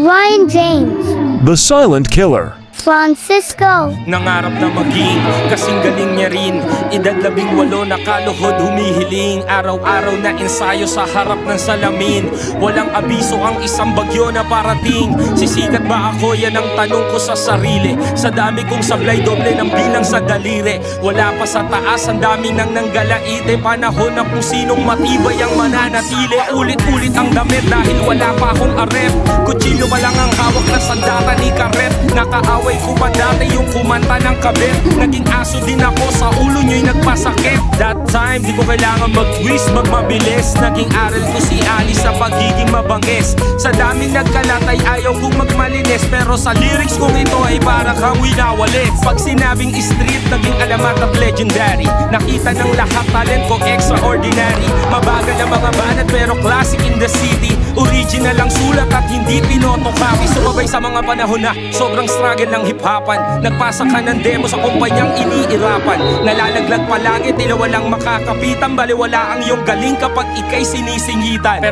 Ryan James, The Silent Killer. Francisco, Nangarap na maging kasing galing niya rin. Edad 18 nakaluhod humihiling. Araw-araw na ensayo sa harap ng salamin. Walang abiso ang isang bagyo na parating. Sisikat ba ako? Yan ang tanong ko sa sarili. Sa dami kong sablay, doble ng bilang sa daliri. Wala pa sa taas, ang dami nang nanggalaite. Panahon na kung sinong matibay ang mananatili. Ulit-ulit ang damit dahil wala pa akong arep. Kutsilyo pa lang ang hawak na sandata ni Karet. Nakaaway ko pa dati yung kumanta ng kabit. Naging aso din ako, sa ulo nyo'y nagpasakit. That time, di ko kailangan mag-twist, magmabilis. Naging aral ko si Ali sa pagiging mabangis. Sa daming nagkalat ay ayaw kong magmalinis. Pero sa lyrics kong ito ay parang hangoy na walis. Pag sinabing street, naging alamat at legendary. Nakita ng lahat, talent ko extraordinary. Mabagal ang mga banat pero classic in the city. Original ang sulat at hindi pinotocopy. Sumabay sa mga panahon na sobrang struggle ng hip-hopan. Nagpasa ka ng demo sa kumpanyang iniirapan. Nalalaglag palagi, tila walang makakapitan. Baliwala ang iyong galing kapag ika'y sinisingitan. Pero